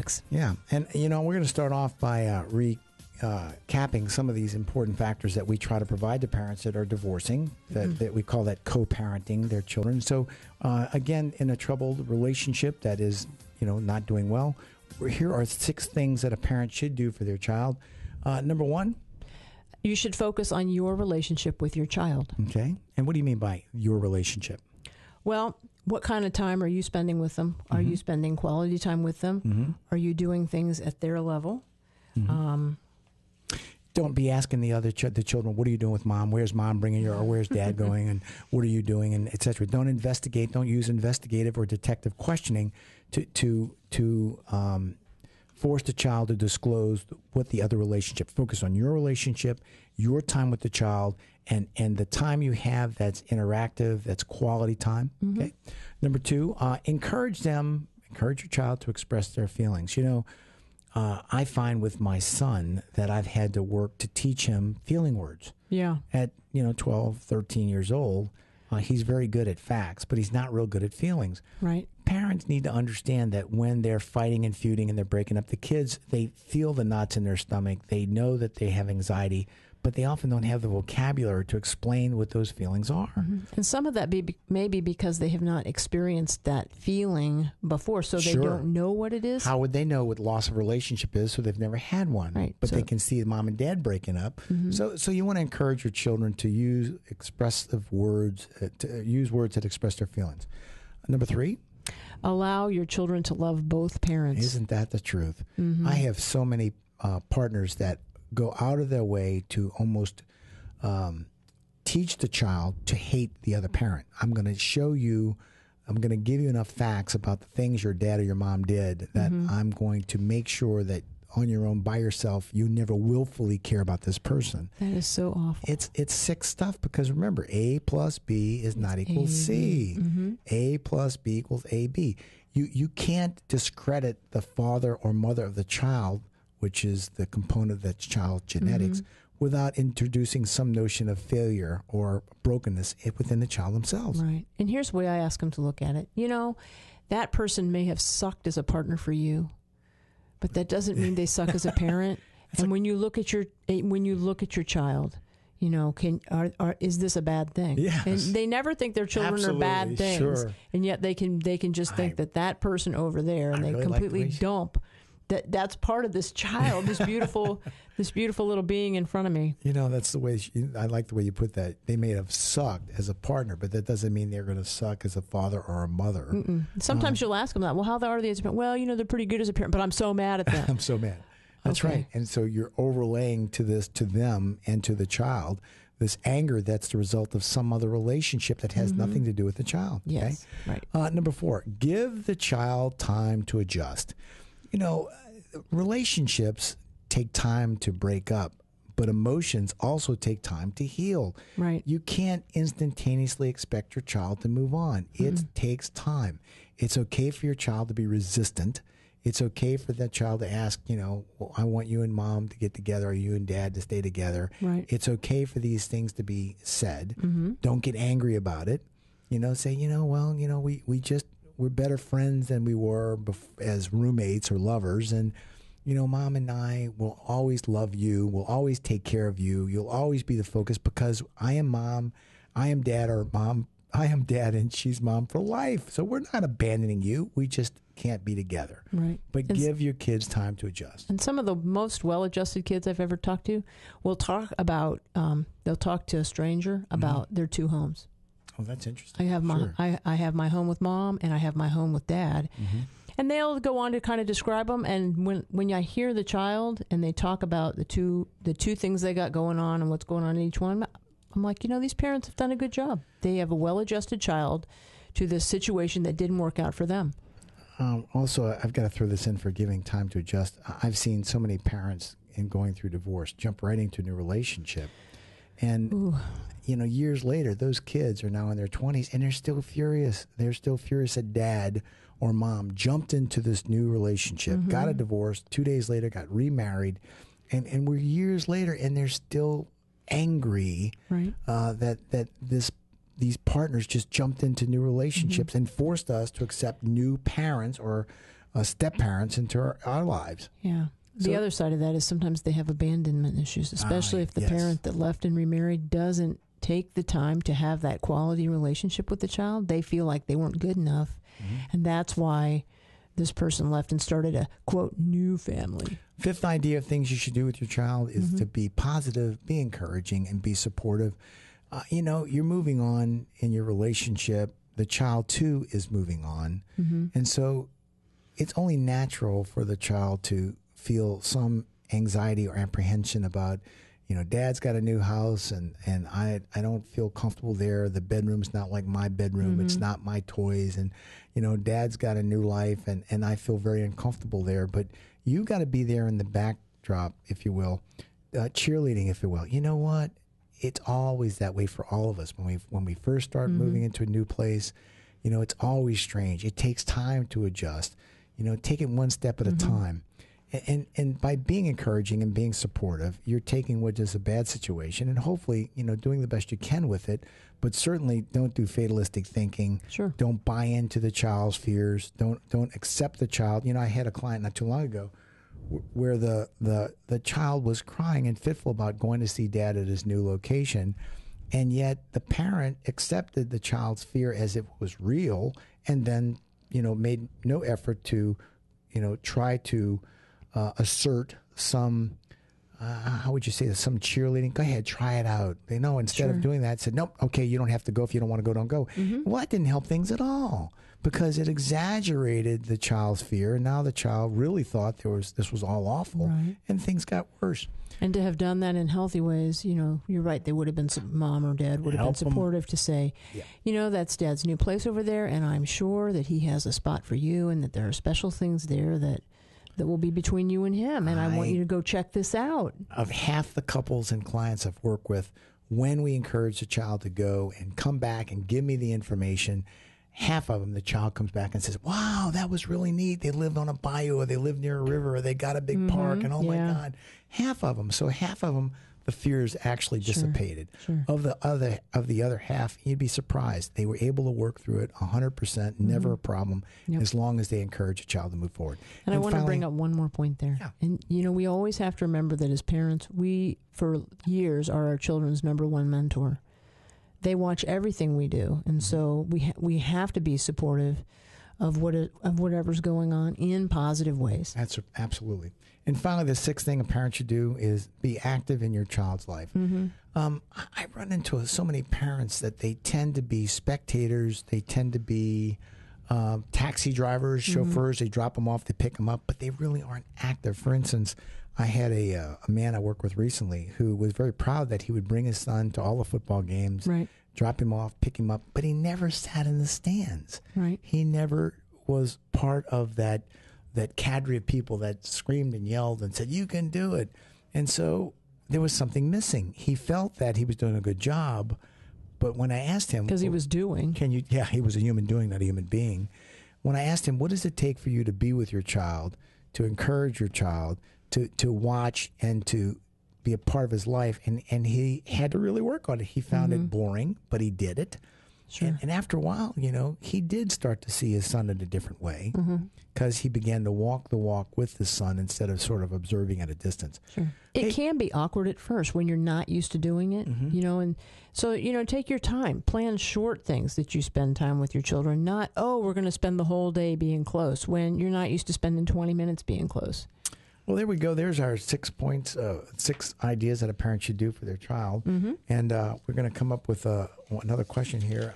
conflicts. Yeah. And, we're going to start off by capping some of these important factors that we try to provide to parents that are divorcing, that we call that co-parenting their children. So, again, in a troubled relationship that is, not doing well, here are 6 things that a parent should do for their child. Number 1. You should focus on your relationship with your child. Okay. And what do you mean by your relationship? Well, what kind of time are you spending with them? Are you spending quality time with them? Are you doing things at their level? Don't be asking the children, what are you doing with mom? Where's mom bringing you? Or where's dad going? And what are you doing? And et cetera. Don't investigate. Don't use investigative or detective questioning to force the child to disclose what the other relationship. Focus on your relationship, your time with the child, and the time you have that's interactive, that's quality time. Okay. Number 2, encourage your child to express their feelings. I find with my son that I've had to work to teach him feeling words. Yeah. At 12, 13 years old, he's very good at facts, but he's not real good at feelings. Right. Parents need to understand that when they're fighting and feuding and they're breaking up, the kids, they feel the knots in their stomach. They know that they have anxiety, but they often don't have the vocabulary to explain what those feelings are. And some of that may be because they have not experienced that feeling before, so they don't know what it is. How would they know what loss of relationship is? So they've never had one. Right. But they can see mom and dad breaking up. So you want to encourage your children to use expressive words, to use words that express their feelings. Number 3. Allow your children to love both parents. Isn't that the truth? I have so many partners that go out of their way to almost teach the child to hate the other parent. I'm going to give you enough facts about the things your dad or your mom did that I'm going to make sure that on your own by yourself, you never willfully care about this person. That is so awful. It's sick stuff because remember, A plus B is not equal C. A plus B equals AB. You can't discredit the father or mother of the child, which is the component of that child's genetics, without introducing some notion of failure or brokenness within the child themselves. Right. And here's the way I ask them to look at it. That person may have sucked as a partner for you, but that doesn't mean they suck as a parent. And when you look at your child, is this a bad thing? Yes. And they never think their children are bad things. Sure. And yet they can just think that person over there, and they completely dump. That's part of this child, this beautiful little being in front of me. That's the way I like the way you put that. They may have sucked as a partner, but that doesn't mean they're going to suck as a father or a mother. Sometimes you'll ask them that. Well, how are they as a parent? Well, they're pretty good as a parent, but I'm so mad at them. I'm so mad. That's right. And so you're overlaying to them and to the child this anger that's the result of some other relationship that has nothing to do with the child. Yes, okay? Right. Number 4, give the child time to adjust. Relationships take time to break up, but emotions also take time to heal. Right. You can't instantaneously expect your child to move on. It takes time. It's okay for your child to be resistant. It's okay for that child to ask, I want you and mom to get together, or you and dad to stay together. Right. It's okay for these things to be said. Don't get angry about it. Say, we're better friends than we were as roommates or lovers. And, mom and I will always love you. We'll always take care of you. You'll always be the focus because I am mom, I am dad, or mom, I am dad, and she's mom for life. So we're not abandoning you. We just can't be together. Right. But give your kids time to adjust. And some of the most well-adjusted kids I've ever talked to will talk about, they'll talk to a stranger about their 2 homes. Oh, that's interesting. I have my home with mom, and I have my home with dad. And they'll go on to kind of describe them. And when I hear the child and they talk about the two things they got going on and what's going on in each one, I'm like, these parents have done a good job. They have a well-adjusted child to this situation that didn't work out for them. Also, I've got to throw this in for giving time to adjust. I've seen so many parents in going through divorce jump right into a new relationship. And, years later, those kids are now in their 20s and they're still furious. They're still furious that dad or mom jumped into this new relationship, got a divorce, 2 days later got remarried, and we're years later and they're still angry that these partners just jumped into new relationships and forced us to accept new parents or step parents into our lives. Yeah. The other side of that is sometimes they have abandonment issues, especially if the parent that left and remarried doesn't take the time to have that quality relationship with the child. They feel like they weren't good enough. And that's why this person left and started a, quote, new family. Fifth idea of things you should do with your child is to be positive, be encouraging, and be supportive. You're moving on in your relationship. The child, too, is moving on. And so it's only natural for the child to feel some anxiety or apprehension about, Dad's got a new house and I don't feel comfortable there. The bedroom's not like my bedroom. It's not my toys. And, Dad's got a new life and I feel very uncomfortable there. But you got to be there in the backdrop, if you will, cheerleading, if you will. You know what? It's always that way for all of us. When we first start moving into a new place, it's always strange. It takes time to adjust. Take it one step at a time. And by being encouraging and being supportive, you're taking what is a bad situation and hopefully, doing the best you can with it. But certainly don't do fatalistic thinking. Sure. Don't buy into the child's fears. Don't accept the child. I had a client not too long ago where the child was crying and fitful about going to see Dad at his new location. And yet the parent accepted the child's fear as it was real and then, made no effort to, try to assert some, how would you say this, some cheerleading. Go ahead, try it out. Instead of doing that, said, nope, okay, you don't have to go. If you don't want to go, don't go. Well, that didn't help things at all because it exaggerated the child's fear. And now the child really thought this was all awful and things got worse. And to have done that in healthy ways, you're right. They would have been, mom or dad would have been supportive to say, that's Dad's new place over there. And I'm sure that he has a spot for you and that there are special things there that will be between you and him. And I want you to go check this out. Of half the couples and clients I've worked with, when we encourage the child to go and come back and give me the information, half of them, the child comes back and says, wow, that was really neat. They lived on a bayou or they lived near a river or they got a big park and oh my God. Half of them. So half of them, the fears actually dissipated. Of the other half, you'd be surprised. They were able to work through it 100%, never a problem, as long as they encourage a child to move forward. And I want to bring up one more point there. Yeah. And, we always have to remember that as parents, we, for years, are our children's number one mentor. They watch everything we do. And so we have to be supportive of whatever's going on in positive ways. That's absolutely. And finally, the sixth thing a parent should do is be active in your child's life. I run into so many parents that they tend to be spectators. They tend to be taxi drivers, chauffeurs. They drop them off, they pick them up, but they really aren't active. For instance, I had a man I worked with recently who was very proud that he would bring his son to all the football games, drop him off, pick him up, but he never sat in the stands. He never was part of that cadre of people that screamed and yelled and said, you can do it. And so there was something missing. He felt that he was doing a good job, but when I asked him... Because he was doing. He was a human doing, not a human being. When I asked him, what does it take for you to be with your child, to encourage your child, to watch and to be a part of his life? And he had to really work on it. He found it boring, but he did it. And after a while, he did start to see his son in a different way because he began to walk the walk with his son instead of sort of observing at a distance. It can be awkward at first when you're not used to doing it, and so, take your time. Plan short things that you spend time with your children, not, we're going to spend the whole day being close when you're not used to spending 20 minutes being close. Well, there we go. There's our 6 points, 6 ideas that a parent should do for their child. And we're going to come up with another question here.